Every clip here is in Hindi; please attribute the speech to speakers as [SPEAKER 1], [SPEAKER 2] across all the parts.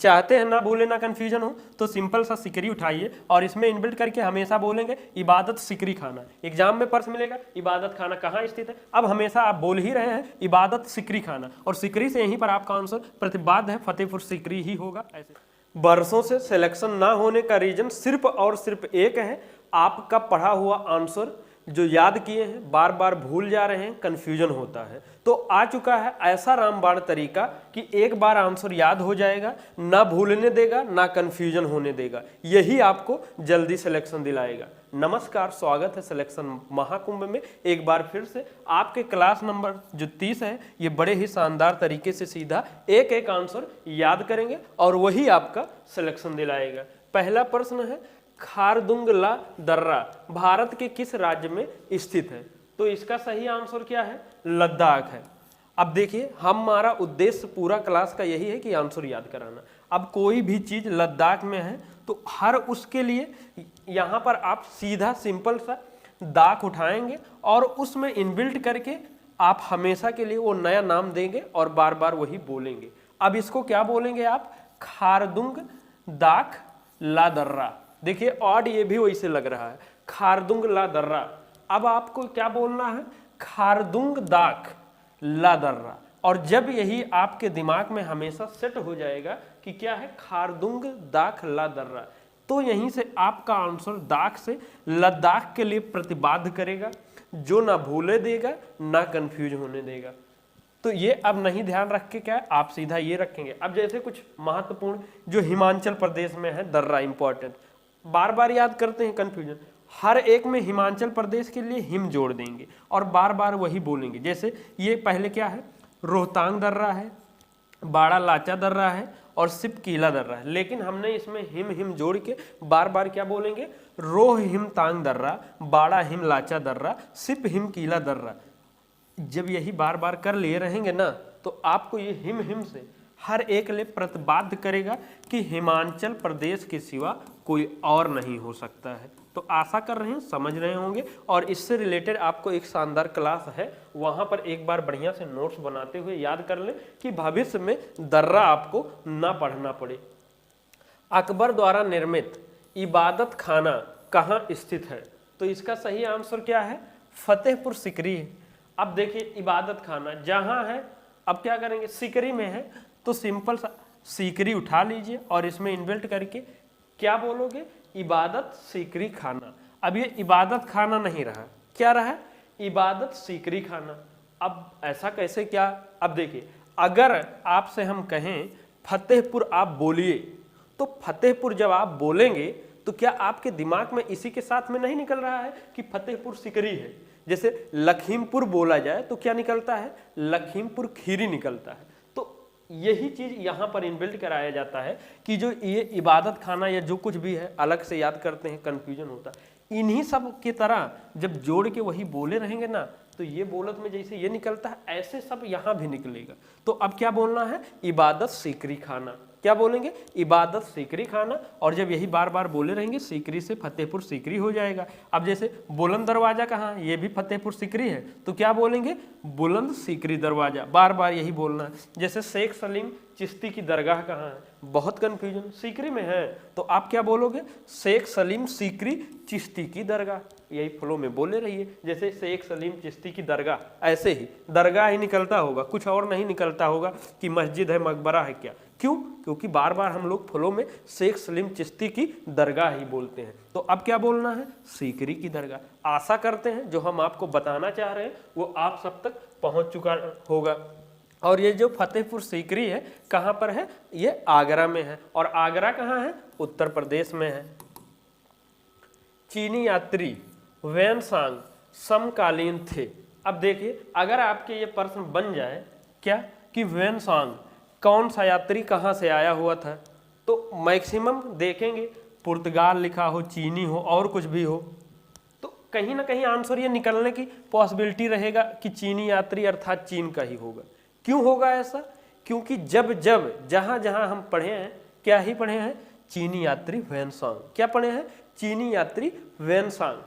[SPEAKER 1] चाहते हैं ना भूले ना कन्फ्यूजन हो तो सिंपल सा सिकरी उठाइए और इसमें इनबिल्ट करके हमेशा बोलेंगे इबादत सिकरी खाना। एग्जाम में प्रश्न मिलेगा इबादत खाना कहाँ स्थित है, अब हमेशा आप बोल ही रहे हैं इबादत सिकरी खाना, और सिकरी से यहीं पर आपका आंसर प्रतिपाद्य है, फतेहपुर सिकरी ही होगा। ऐसे बरसों से सिलेक्शन ना होने का रीजन सिर्फ और सिर्फ एक है, आपका पढ़ा हुआ आंसर जो याद किए हैं बार बार भूल जा रहे हैं, कंफ्यूजन होता है। तो आ चुका है ऐसा रामबाण तरीका कि एक बार आंसर याद हो जाएगा, ना भूलने देगा ना कंफ्यूजन होने देगा, यही आपको जल्दी सिलेक्शन दिलाएगा। नमस्कार, स्वागत है सिलेक्शन महाकुंभ में एक बार फिर से। आपके क्लास नंबर जो 30 है ये बड़े ही शानदार तरीके से सीधा एक एक आंसर याद करेंगे और वही आपका सिलेक्शन दिलाएगा। पहला प्रश्न है खारदुंग ला दर्रा भारत के किस राज्य में स्थित है, तो इसका सही आंसर क्या है, लद्दाख है। अब देखिए हमारा उद्देश्य पूरा क्लास का यही है कि आंसर याद कराना। अब कोई भी चीज लद्दाख में है तो हर उसके लिए यहाँ पर आप सीधा सिंपल सा दाख उठाएंगे और उसमें इनबिल्ट करके आप हमेशा के लिए वो नया नाम देंगे और बार बार वही बोलेंगे। अब इसको क्या बोलेंगे आप, खारदुंग दाख ला दर्रा। देखिए ऑड ये भी वैसे लग रहा है, खारदुंग ला दर्रा। अब आपको क्या बोलना है, खारदुंग दाख ला दर्रा। और जब यही आपके दिमाग में हमेशा सेट हो जाएगा कि क्या है खारदुंग दाख ला दर्रा, तो यहीं से आपका आंसर दाख से लद्दाख के लिए प्रतिबाद्ध करेगा, जो ना भूले देगा ना कंफ्यूज होने देगा। तो ये अब नहीं ध्यान रख के क्या है आप सीधा ये रखेंगे। अब जैसे कुछ महत्वपूर्ण जो हिमाचल प्रदेश में है दर्रा, इंपॉर्टेंट, बार बार याद करते हैं कंफ्यूजन, हर एक में हिमाचल प्रदेश के लिए हिम जोड़ देंगे और बार बार वही बोलेंगे। जैसे ये पहले क्या है, रोहतांग दर्रा है, बाड़ा लाचा दर्रा है और सिप कीला दर्रा है, लेकिन हमने इसमें हिम हिम जोड़ के बार बार क्या बोलेंगे, रोह हिम तांग दर्रा, बाड़ा हिम लाचा दर्रा, सिप हिम कीला दर्रा। जब यही बार बार कर लिए रहेंगे ना तो आपको ये हिम हिम से हर एक लिए प्रतिबाद्ध करेगा कि हिमाचल प्रदेश के सिवा कोई और नहीं हो सकता है। तो आशा कर रहे हैं समझ रहे होंगे, और इससे रिलेटेड आपको एक शानदार क्लास है, वहां पर एक बार बढ़िया से नोट्स बनाते हुए याद कर लें कि भविष्य में दर्रा आपको ना पढ़ना पड़े। अकबर द्वारा निर्मित इबादत खाना कहाँ स्थित है, तो इसका सही आंसर क्या है, फतेहपुर सिकरी है। अब देखिए इबादत खाना जहां है, अब क्या करेंगे, सिकरी में है तो सिंपल सा सीकरी उठा लीजिए और इसमें इन्बिल्ट करके क्या बोलोगे, इबादत सीकरी खाना। अब ये इबादत खाना नहीं रहा, क्या रहा, इबादत सीकरी खाना। अब ऐसा कैसे क्या, अब देखिए अगर आपसे हम कहें फतेहपुर आप बोलिए, तो फतेहपुर जब आप बोलेंगे तो क्या आपके दिमाग में इसी के साथ में नहीं निकल रहा है कि फतेहपुर सिकरी है। जैसे लखीमपुर बोला जाए तो क्या निकलता है, लखीमपुर खीरी निकलता है। यही चीज यहां पर इनबिल्ट कराया जाता है कि जो ये इबादत खाना या जो कुछ भी है अलग से याद करते हैं कंफ्यूजन होता है। इन्हीं सब की तरह जब जोड़ के वही बोले रहेंगे ना तो ये बोलत में जैसे ये निकलता है ऐसे सब यहां भी निकलेगा। तो अब क्या बोलना है, इबादत सीकरी खाना। क्या बोलेंगे, इबादत सीकरी खाना, और जब यही बार बार बोले रहेंगे सीकरी से फतेहपुर सीकरी हो जाएगा। अब जैसे बुलंद दरवाजा कहाँ है, ये भी फतेहपुर सीकरी है, तो क्या बोलेंगे, बुलंद सीकरी दरवाजा, बार बार यही बोलना है। जैसे शेख सलीम चिश्ती की दरगाह कहाँ है, बहुत कंफ्यूजन, सीकरी में है, तो आप क्या बोलोगे, शेख सलीम सीकरी चिश्ती की दरगाह, यही फ्लो में बोले रहिए। जैसे शेख सलीम चिश्ती की दरगाह, ऐसे ही दरगाह ही निकलता होगा, कुछ और नहीं निकलता होगा कि मस्जिद है मकबरा है क्या, क्यों, क्योंकि बार बार हम लोग फ्लो में शेख सलीम चिश्ती की दरगाह ही बोलते हैं। तो अब क्या बोलना है, सीकरी की दरगाह। आशा करते हैं जो हम आपको बताना चाह रहे हैं वो आप सब तक पहुंच चुका होगा। और ये जो फतेहपुर सीकरी है कहाँ पर है, ये आगरा में है, और आगरा कहाँ है, उत्तर प्रदेश में है। चीनी यात्री वेनसांग समकालीन थे। अब देखिए अगर आपके ये प्रश्न बन जाए क्या कि वेनसांग कौन सा यात्री कहाँ से आया हुआ था, तो मैक्सिमम देखेंगे पुर्तगाल लिखा हो, चीनी हो और कुछ भी हो, तो कहीं ना कहीं आंसर ये निकलने की पॉसिबिलिटी रहेगा कि चीनी यात्री अर्थात चीन का ही होगा। क्यों होगा ऐसा, क्योंकि जब जब जहाँ जहाँ हम पढ़े हैं, क्या ही पढ़े हैं, चीनी यात्री वेनसांग। क्या पढ़े हैं, चीनी यात्री वेनसांग।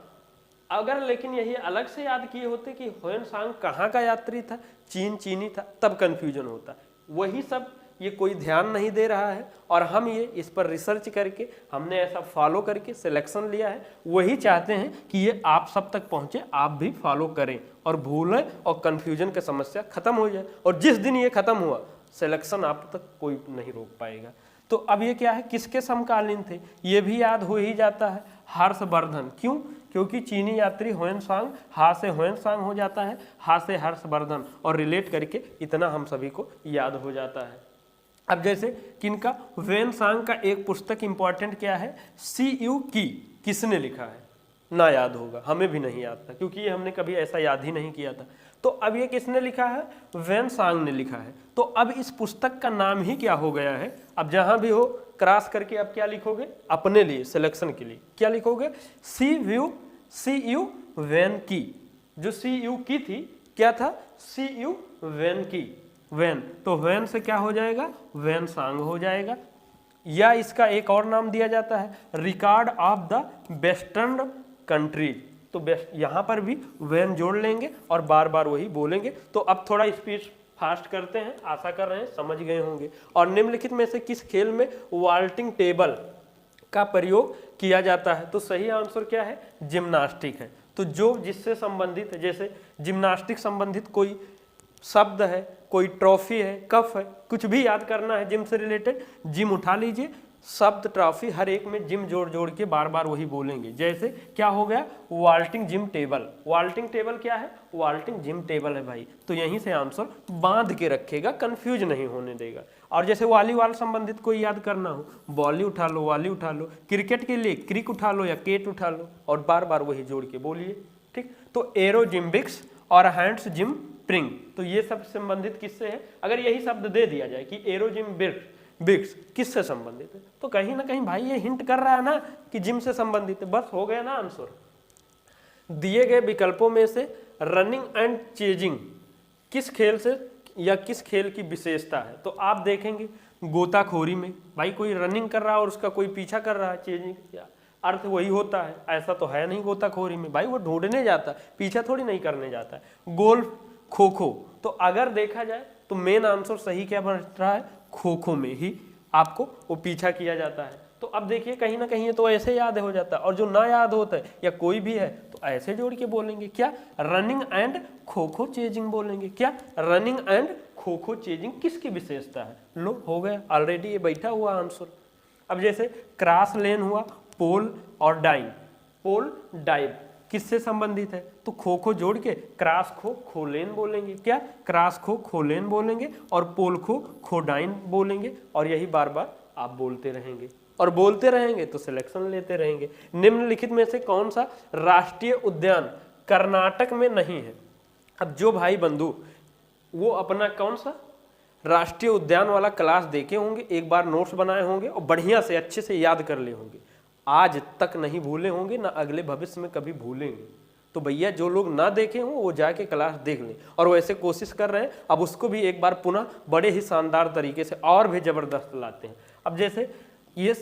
[SPEAKER 1] अगर लेकिन यही अलग से याद किए होते कि वेनसांग कहाँ का यात्री था, चीनी था, तब कंफ्यूजन होता। वही सब ये कोई ध्यान नहीं दे रहा है और हम ये इस पर रिसर्च करके हमने ऐसा फॉलो करके सिलेक्शन लिया है, वही चाहते हैं कि ये आप सब तक पहुँचे, आप भी फॉलो करें और भूलें और कन्फ्यूजन की समस्या खत्म हो जाए। और जिस दिन ये खत्म हुआ सिलेक्शन आप तक कोई नहीं रोक पाएगा। तो अब ये क्या है, किसके समकालीन थे, ये भी याद हो ही जाता है, हर्षवर्धन। क्यों? क्योंकि चीनी यात्री ह्वेनसांग, हा से ह्वेनसांग हो जाता है, हा से हर्षवर्धन, और रिलेट करके इतना हम सभी को याद हो जाता है। अब जैसे किनका, ह्वेनसांग का एक पुस्तक इंपॉर्टेंट क्या है, CU की, किसने लिखा है, ना याद होगा, हमें भी नहीं याद था क्योंकि ये हमने कभी ऐसा याद ही नहीं किया था। तो अब ये किसने लिखा है, ह्वेनसांग ने लिखा है। तो अब इस पुस्तक का नाम ही क्या हो गया है, अब जहां भी हो क्रॉस करके अब क्या लिखोगे अपने लिए सिलेक्शन के लिए, क्या लिखोगे, CU वैन की। जो CU की थी क्या था, CU वैन की, वैन, तो वैन से क्या हो जाएगा, ह्वेनसांग हो जाएगा। या इसका एक और नाम दिया जाता है record of the western countries. तो यहाँ पर भी वैन जोड़ लेंगे और बार बार वही बोलेंगे। तो अब थोड़ा स्पीड फास्ट करते हैं, आशा कर रहे हैं समझ गए होंगे। और निम्नलिखित में से किस खेल में वॉल्टिंग टेबल का प्रयोग किया जाता है, तो सही आंसर क्या है, जिम्नास्टिक है। तो जो जिससे संबंधित है, जैसे जिम्नास्टिक संबंधित कोई शब्द है, कोई ट्रॉफी है, कप है, कुछ भी याद करना है जिम से रिलेटेड, जिम उठा लीजिए, शब्द ट्रॉफी हर एक में जिम जोड़ जोड़ के बार बार वही बोलेंगे। जैसे क्या हो गया, vaulting gym table, vaulting table क्या है, वॉल्टिंग जिम टेबल है भाई। तो यहीं से आंसर बांध के रखेगा, कंफ्यूज नहीं होने देगा। और जैसे वॉलीबॉल संबंधित कोई याद करना हो, बॉली उठा लो, वॉली उठा लो, क्रिकेट के लिए क्रिक उठा लो या केट उठा लो, और बार बार वही जोड़ के बोलिए, ठीक। तो एरोजिम्बिक्स और हैंड्स जिम प्रिंग, तो ये सब संबंधित किससे है, अगर यही शब्द दे दिया जाए कि एरोजिम्बिक्स किससे संबंधित है, तो कहीं ना कहीं भाई ये हिंट कर रहा है ना कि जिम से संबंधित है, बस हो गया ना आंसर। दिए गए विकल्पों में से रनिंग एंड चेजिंग किस खेल से या किस खेल की विशेषता है, तो आप देखेंगे गोताखोरी में भाई कोई रनिंग कर रहा है और उसका कोई पीछा कर रहा है, चेजिंग अर्थ वही होता है, ऐसा तो है नहीं गोताखोरी में, भाई वो ढूंढने जाता है, पीछा थोड़ी नहीं करने जाता है। गोल्फ, खो खो, तो अगर देखा जाए तो मेन आंसर सही क्या बन रहा है, खो खो में ही आपको वो पीछा किया जाता है। तो अब देखिए कहीं ना कहीं तो ऐसे याद हो जाता है, और जो ना याद होता है या कोई भी है तो ऐसे जोड़ के बोलेंगे, क्या running and kho kho chasing बोलेंगे, क्या running and kho kho chasing किसकी विशेषता है, लो हो गया ऑलरेडी ये बैठा हुआ आंसर। अब जैसे क्रॉस लेन हुआ, पोल और डाइव, पोल डाइव किससे संबंधित है, तो खो खो जोड़ के क्रॉस खो खोलेन बोलेंगे, क्या क्रॉस खो खोलेन बोलेंगे, और पोल खो खोडाइन बोलेंगे, और यही बार बार आप बोलते रहेंगे और बोलते रहेंगे तो सिलेक्शन लेते रहेंगे। निम्नलिखित में से कौन सा राष्ट्रीय उद्यान कर्नाटक में नहीं है। अब जो भाई बंधु वो अपना कौन सा राष्ट्रीय उद्यान वाला क्लास देखे होंगे, एक बार नोट्स बनाए होंगे और बढ़िया से अच्छे से याद कर लिए होंगे, आज तक नहीं भूले होंगे ना अगले भविष्य में कभी भूलेंगे। तो भैया जो लोग ना देखे हों वो जाके क्लास देख लें, और वैसे कोशिश कर रहे हैं अब उसको भी एक बार पुनः बड़े ही शानदार तरीके से और भी जबरदस्त लाते हैं। अब जैसे ये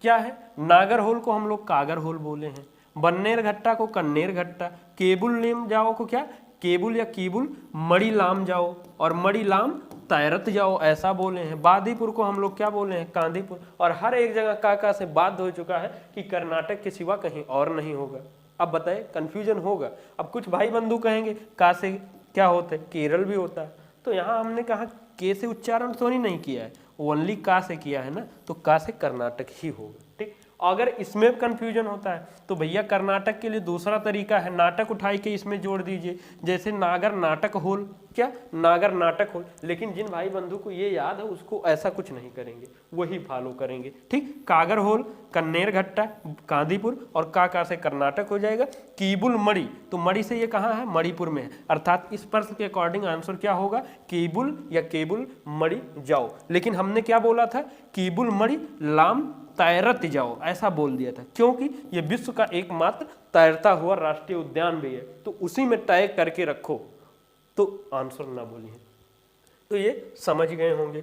[SPEAKER 1] क्या है, नागर होल को हम लोग कागर होल बोले हैं, बन्नेर घट्टा को कन्नेर घट्टा, केबुल लेम जाओ को क्या केबुल या कीबुल, मड़ी लाम जाओ और मड़ी लाम तैरत जाओ ऐसा बोले हैं। बादीपुर को हम लोग क्या बोले हैं, कांदीपुर। और हर एक जगह काका से बात हो चुका है कि कर्नाटक के सिवा कहीं और नहीं होगा। अब बताए कंफ्यूजन होगा। अब कुछ भाई बंधु कहेंगे का से क्या होता है, केरल भी होता है, तो यहाँ हमने कहा के से उच्चारण तो नहीं किया है, ओनली का से किया है ना, तो का से कर्नाटक ही होगा, ठीक। अगर इसमें कंफ्यूजन होता है तो भैया कर्नाटक के लिए दूसरा तरीका है, नाटक उठाई के इसमें जोड़ दीजिए, जैसे नागर नाटक होल, क्या नागर नाटक होल। लेकिन जिन भाई बंधु को ये याद है उसको ऐसा कुछ नहीं करेंगे, वही फॉलो करेंगे, ठीक। कागर होल, कन्नेर घट्टा, कांदीपुर, और का से कर्नाटक हो जाएगा। कीबुल मड़ी, तो मड़ी से ये कहाँ है, मणिपुर में है, अर्थात इस प्रश्न के अकॉर्डिंग आंसर क्या होगा, कीबुल या केबुल मड़ी जाओ। लेकिन हमने क्या बोला था, कीबुल मड़ी लाम तैरत जाओ ऐसा बोल दिया था, क्योंकि ये विश्व का एकमात्र तैरता हुआ राष्ट्रीय उद्यान भी है, तो उसी में तय करके रखो तो आंसर ना बोलिए। तो ये समझ गए होंगे।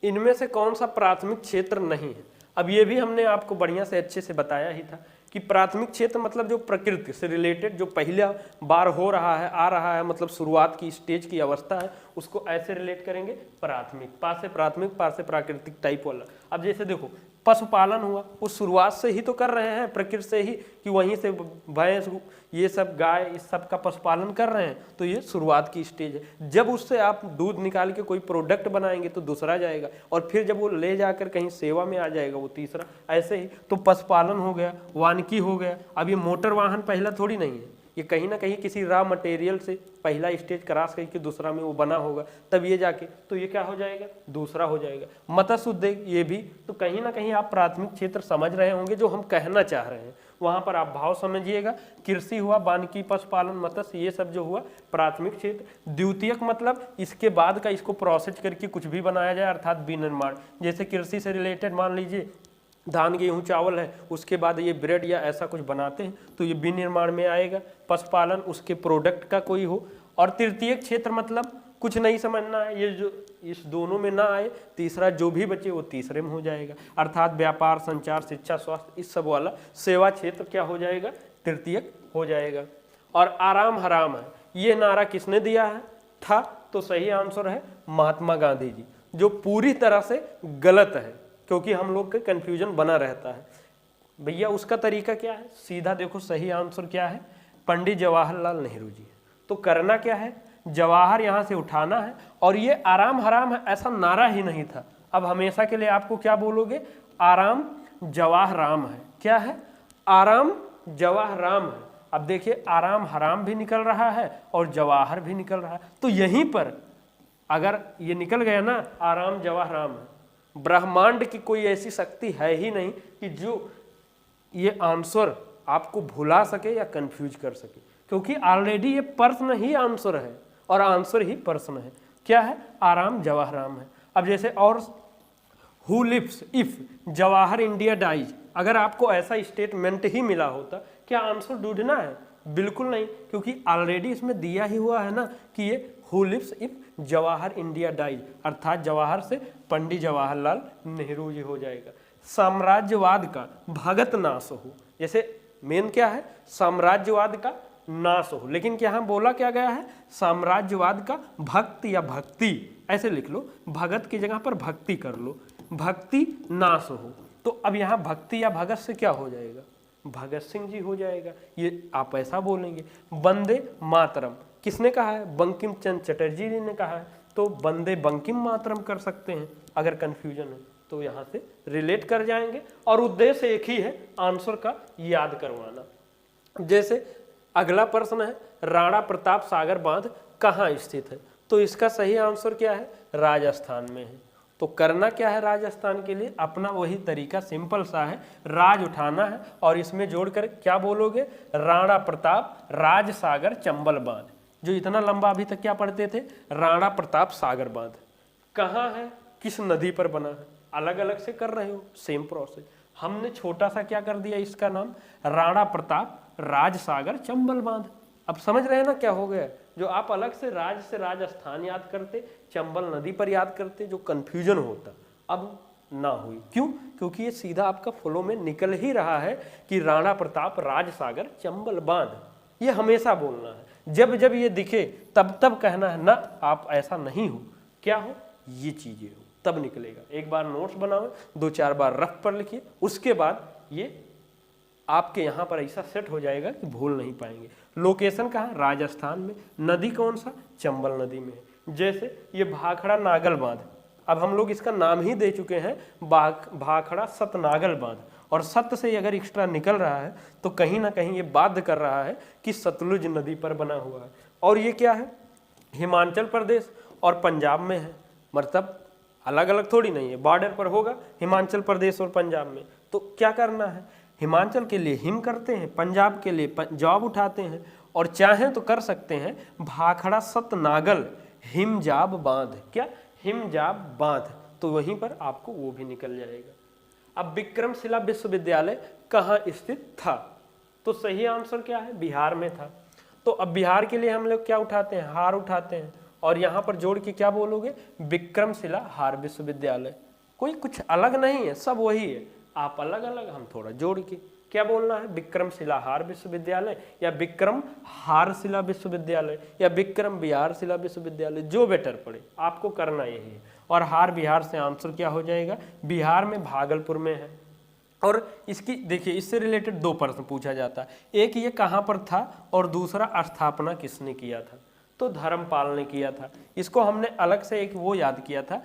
[SPEAKER 1] इनमें से कौन सा प्राथमिक क्षेत्र नहीं है, अब ये भी हमने आपको बढ़िया से अच्छे से बताया ही था कि प्राथमिक क्षेत्र मतलब जो प्रकृति से रिलेटेड जो पहला बार हो रहा है, आ रहा है, मतलब शुरुआत की स्टेज की अवस्था है, उसको ऐसे रिलेट करेंगे प्राथमिक, पा से प्राथमिक, पा से प्राकृतिक टाइप वाला। अब जैसे देखो पशुपालन हुआ, वो शुरुआत से ही तो कर रहे हैं, प्रकृति से ही, कि वहीं से भैंस ये सब गाय इस सब का पशुपालन कर रहे हैं, तो ये शुरुआत की स्टेज है। जब उससे आप दूध निकाल के कोई प्रोडक्ट बनाएंगे तो दूसरा जाएगा, और फिर जब वो ले जाकर कहीं सेवा में आ जाएगा वो तीसरा, ऐसे ही। तो पशुपालन हो गया, वानिकी हो गया। अब ये मोटर वाहन पहला थोड़ी नहीं है, ये कहीं ना कहीं किसी रॉ मटेरियल से पहला स्टेज क्रॉस करके दूसरा में वो बना होगा, तब ये जाके तो ये क्या हो जाएगा, दूसरा हो जाएगा। मत्स्य उद्योग ये भी, तो कहीं ना कहीं आप प्राथमिक क्षेत्र समझ रहे होंगे जो हम कहना चाह रहे हैं, वहां पर आप भाव समझिएगा। कृषि हुआ, वानिकी, पशुपालन, मत्स्य, ये सब जो हुआ प्राथमिक क्षेत्र। द्वितीयक मतलब इसके बाद का, इसको प्रोसेस करके कुछ भी बनाया जाए, अर्थात विनिर्माण। जैसे कृषि से रिलेटेड मान लीजिए धान, गेहूँ, चावल है, उसके बाद ये ब्रेड या ऐसा कुछ बनाते हैं, तो ये विनिर्माण में आएगा। पशुपालन उसके प्रोडक्ट का कोई हो। और तृतीयक क्षेत्र मतलब कुछ नहीं समझना है, ये जो इस दोनों में ना आए, तीसरा जो भी बचे वो तीसरे में हो जाएगा, अर्थात व्यापार, संचार, शिक्षा, स्वास्थ्य, इस सब वाला सेवा क्षेत्र क्या हो जाएगा, तृतीयक हो जाएगा। और आराम हराम है, ये नारा किसने दिया है था, तो सही आंसर है महात्मा गांधी जी, जो पूरी तरह से गलत है, क्योंकि हम लोग का कंफ्यूजन बना रहता है। भैया उसका तरीका क्या है, सीधा देखो सही आंसर क्या है, पंडित जवाहरलाल नेहरू जी। तो करना क्या है, जवाहर यहाँ से उठाना है, और ये आराम हराम है ऐसा नारा ही नहीं था। अब हमेशा के लिए आपको क्या बोलोगे, आराम जवाहराम है। क्या है, आराम जवाहराम है। अब देखिए आराम हराम भी निकल रहा है और जवाहर भी निकल रहा है, तो यहीं पर अगर ये निकल गया ना, आराम जवाहराम है, ब्रह्मांड की कोई ऐसी शक्ति है ही नहीं कि जो ये आंसर आपको भुला सके या कंफ्यूज कर सके, क्योंकि ऑलरेडी ये प्रश्न ही आंसर है और आंसर ही प्रश्न है। क्या है, आराम जवाहराम है। अब जैसे और who lives if Jawahar India dies, अगर आपको ऐसा स्टेटमेंट ही मिला होता, क्या आंसर ढूंढना है, बिल्कुल नहीं, क्योंकि ऑलरेडी इसमें दिया ही हुआ है ना कि ये who lives if Jawahar India dies, अर्थात जवाहर से पंडित जवाहरलाल नेहरू जी हो जाएगा। साम्राज्यवाद का भगत नाश हो, जैसे मेन क्या है, साम्राज्यवाद का नाश हो, लेकिन क्या बोला क्या गया है, साम्राज्यवाद का भक्ति या भक्ति, ऐसे लिख लो, भगत की जगह पर भक्ति कर लो, भक्ति नाश हो। तो अब यहाँ भक्ति या भगत से क्या हो जाएगा, भगत सिंह जी हो जाएगा, ये आप ऐसा बोलेंगे। वंदे मातरम किसने कहा है, बंकिम चंद्र चटर्जी जी ने कहा है, तो वंदे बंकिम मातरम कर सकते हैं। अगर कंफ्यूजन है तो यहाँ से रिलेट कर जाएंगे, और उद्देश्य एक ही है, आंसर का याद करवाना। जैसे अगला प्रश्न है, राणा प्रताप सागर बांध कहाँ स्थित है, तो इसका सही आंसर क्या है, राजस्थान में है। तो करना क्या है, राजस्थान के लिए अपना वही तरीका सिंपल सा है, राज उठाना है और इसमें जोड़कर क्या बोलोगे, राणा प्रताप राज सागर चंबल बांध, जो इतना लंबा अभी तक क्या पढ़ते थे, राणा प्रताप सागर बांध कहाँ है, किस नदी पर बना है, अलग अलग से कर रहे हो, सेम प्रोसेस। हमने छोटा सा क्या कर दिया, इसका नाम राणा प्रताप राज सागर चंबल बांध। अब समझ रहे हैं ना क्या हो गया, जो आप अलग से राजस्थान याद करते, चंबल नदी पर याद करते, जो कंफ्यूजन होता अब ना हुई। क्यों, क्योंकि ये सीधा आपका फ्लो में निकल ही रहा है कि राणा प्रताप राज सागर चंबल बांध, ये हमेशा बोलना है। जब जब ये दिखे तब तब कहना है ना, आप ऐसा नहीं हो, क्या हो, ये चीजें हो, तब निकलेगा। एक बार नोट्स बनाओ, 2-4 बार रफ पर लिखिए, उसके बाद ये आपके यहाँ पर ऐसा सेट हो जाएगा कि भूल नहीं पाएंगे। लोकेशन कहाँ, राजस्थान में। नदी कौन सा, चंबल नदी में है। जैसे ये भाखड़ा नागल बांध, अब हम लोग इसका नाम ही दे चुके हैं भाखड़ा सतनागल बांध, और सत से अगर एक्स्ट्रा निकल रहा है तो कहीं ना कहीं ये बाध्य कर रहा है कि सतलुज नदी पर बना हुआ है। और ये क्या है, हिमाचल प्रदेश और पंजाब में है, मतलब अलग अलग थोड़ी नहीं है, बॉर्डर पर होगा हिमाचल प्रदेश और पंजाब में। तो क्या करना है, हिमाचल के लिए हिम करते हैं, पंजाब के लिए जॉब उठाते हैं, और चाहें तो कर सकते हैं भाखड़ा सतनागल हिमजाब बांध, क्या, हिमजाब बांध, तो वहीं पर आपको वो भी निकल जाएगा। अब विक्रमशिला विश्वविद्यालय कहाँ स्थित था, तो सही आंसर क्या है, बिहार में था। तो अब बिहार के लिए हम लोग क्या उठाते हैं, हार उठाते हैं, और यहाँ पर जोड़ के क्या बोलोगे, विक्रमशिला हार विश्वविद्यालय। कोई कुछ अलग नहीं है, सब वही है, आप अलग अलग, हम थोड़ा जोड़ के, क्या बोलना है, विक्रमशिलाहार विश्वविद्यालय या विक्रम हारशिला विश्वविद्यालय या विक्रम बिहारशिला विश्वविद्यालय, जो बेटर पड़े आपको करना यही है। और हार बिहार से आंसर क्या हो जाएगा, बिहार में भागलपुर में है। और इसकी देखिए, इससे रिलेटेड 2 प्रश्न पूछा जाता है, एक ये कहाँ पर था और दूसरा स्थापना किसने किया था, तो धर्मपाल ने किया था। इसको हमने अलग से एक वो याद किया था,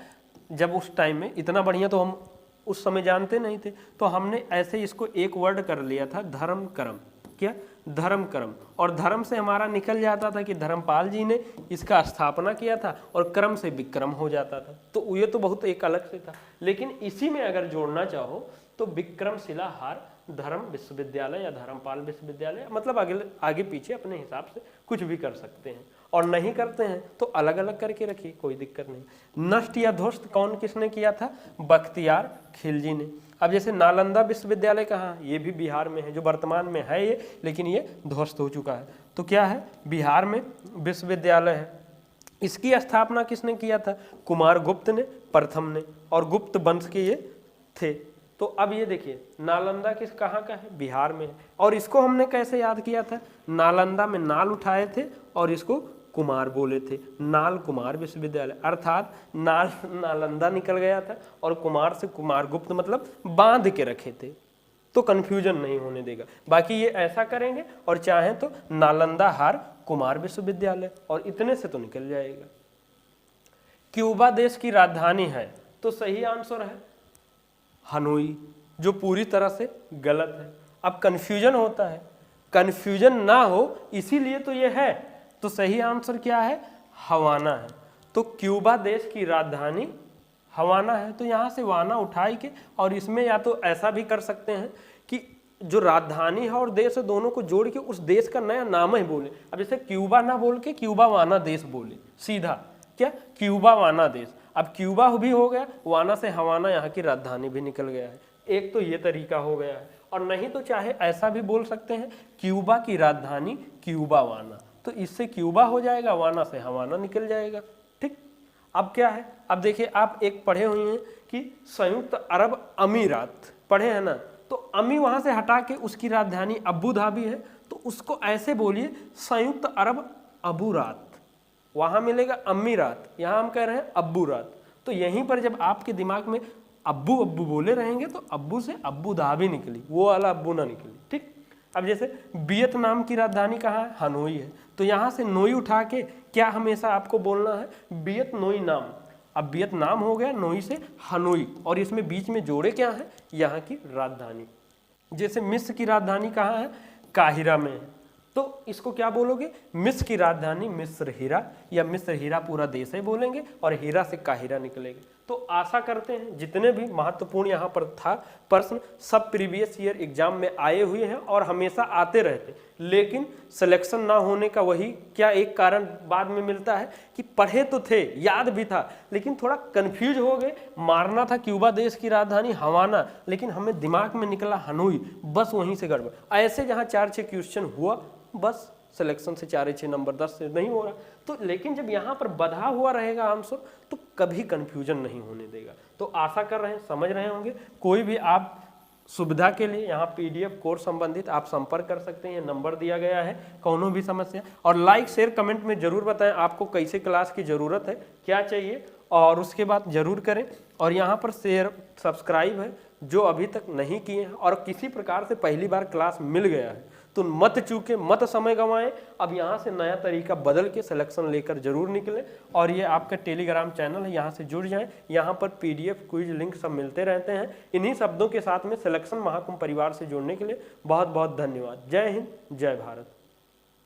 [SPEAKER 1] जब उस टाइम में इतना बढ़िया तो हम उस समय जानते नहीं थे, तो हमने ऐसे इसको एक वर्ड कर लिया था, धर्म कर्म। क्या, धर्म कर्म। और धर्म से हमारा निकल जाता था कि धर्मपाल जी ने इसका स्थापना किया था, और क्रम से विक्रम हो जाता था। तो ये तो बहुत एक अलग से था, लेकिन इसी में अगर जोड़ना चाहो तो विक्रमशिलाहार धर्म विश्वविद्यालय या धर्मपाल विश्वविद्यालय, मतलब आगे पीछे अपने हिसाब से कुछ भी कर सकते हैं। और नहीं करते हैं तो अलग अलग करके रखिए, कोई दिक्कत नहीं। नष्ट या ध्वस्त कौन किसने किया था, बख्तियार खिलजी ने। अब जैसे नालंदा विश्वविद्यालय कहाँ, ये भी बिहार में है, जो वर्तमान में है ये, लेकिन ये ध्वस्त हो चुका है। तो क्या है, बिहार में विश्वविद्यालय है। इसकी स्थापना किसने किया था, कुमारगुप्त ने, प्रथम ने, और गुप्त वंश के ये थे। तो अब ये देखिए, नालंदा किस कहाँ का है, बिहार में है। और इसको हमने कैसे याद किया था, नालंदा में नाल उठाए थे और इसको कुमार बोले थे, नाल कुमार विश्वविद्यालय, अर्थात नाल नालंदा निकल गया था और कुमार से कुमारगुप्त मतलब बांध के रखे थे। तो कंफ्यूजन नहीं होने देगा। बाकी ये ऐसा करेंगे और चाहें तो नालंदा हार कुमार विश्वविद्यालय, और इतने से तो निकल जाएगा। क्यूबा देश की राजधानी है, तो सही आंसर है हनोई, जो पूरी तरह से गलत है। अब कंफ्यूजन होता है, कंफ्यूजन ना हो इसीलिए तो ये है। तो सही आंसर क्या है, हवाना है। तो क्यूबा देश की राजधानी हवाना है। तो यहाँ से वाना उठाई के, और इसमें या तो ऐसा भी कर सकते हैं कि जो राजधानी है और देश है दोनों को जोड़ के उस देश का नया नाम ही बोले। अब जैसे क्यूबा ना बोल के क्यूबा वाना देश बोले, सीधा क्या, क्यूबा वाना देश। अब क्यूबा भी हो गया, वाना से हवाना यहाँ की राजधानी भी निकल गया है। एक तो ये तरीका हो गया है, और नहीं तो चाहे ऐसा भी बोल सकते हैं, क्यूबा की राजधानी क्यूबा वाना, तो इससे क्यूबा हो जाएगा, वाना से हवाना निकल जाएगा। ठीक, अब क्या है, अब देखिए, आप एक पढ़े हुए हैं कि संयुक्त अरब अमीरात, पढ़े हैं ना, तो अमी वहां से हटा के उसकी राजधानी अबू धाबी है, तो उसको ऐसे बोलिए संयुक्त अरब अबूरात, वहां मिलेगा अमीरात, यहां हम कह रहे हैं अब्बूरात। तो यहीं पर जब आपके दिमाग में अब्बू अब्बू बोले रहेंगे तो अब्बू से अब्बू धाबी निकली, वो वाला अब्बू ना निकली। ठीक, अब जैसे वियतनाम की राजधानी कहाँ है, हनोई है, तो यहाँ से नोई उठा के क्या हमेशा आपको बोलना है, वियतनोई नाम। अब वियतनाम हो गया, नोई से हनोई, और इसमें बीच में जोड़े क्या है, यहाँ की राजधानी। जैसे मिस्र की राजधानी कहाँ है, काहिरा में है, तो इसको क्या बोलोगे, मिस्र की राजधानी मिस्र हीरा, या मिस्र हीरा पूरा देश है बोलेंगे, और हीरा से काहिरा निकलेगा। तो आशा करते हैं जितने भी महत्वपूर्ण यहाँ पर था प्रश्न, सब प्रीवियस ईयर एग्जाम में आए हुए हैं और हमेशा आते रहते, लेकिन सिलेक्शन ना होने का वही क्या एक कारण बाद में मिलता है कि पढ़े तो थे, याद भी था, लेकिन थोड़ा कंफ्यूज हो गए। मारना था क्यूबा देश की राजधानी हवाना, लेकिन हमें दिमाग में निकला हनोई, बस वहीं से गड़बड़। ऐसे जहाँ 4-6 क्वेश्चन हुआ, बस सिलेक्शन से 4-6 नंबर 10 से नहीं हो रहा। तो लेकिन जब यहाँ पर बधा हुआ रहेगा आंसर, तो कभी कंफ्यूजन नहीं होने देगा। तो आशा कर रहे हैं समझ रहे होंगे। कोई भी आप सुविधा के लिए यहाँ पीडीएफ कोर्स संबंधित आप संपर्क कर सकते हैं, नंबर दिया गया है, कोनो भी समस्या। और लाइक शेयर कमेंट में जरूर बताएं आपको कैसे क्लास की ज़रूरत है, क्या चाहिए, और उसके बाद जरूर करें। और यहाँ पर शेयर सब्सक्राइब है, जो अभी तक नहीं किए हैं और किसी प्रकार से पहली बार क्लास मिल गया है तो मत चूके, मत समय गंवाएं। अब यहाँ से नया तरीका बदल के सिलेक्शन लेकर जरूर निकलें। और ये आपका टेलीग्राम चैनल है, यहाँ से जुड़ जाएं। यहाँ पर पीडीएफ क्विज लिंक सब मिलते रहते हैं। इन्हीं शब्दों के साथ में सिलेक्शन महाकुंभ परिवार से जुड़ने के लिए बहुत बहुत धन्यवाद। जय हिंद, जय भारत।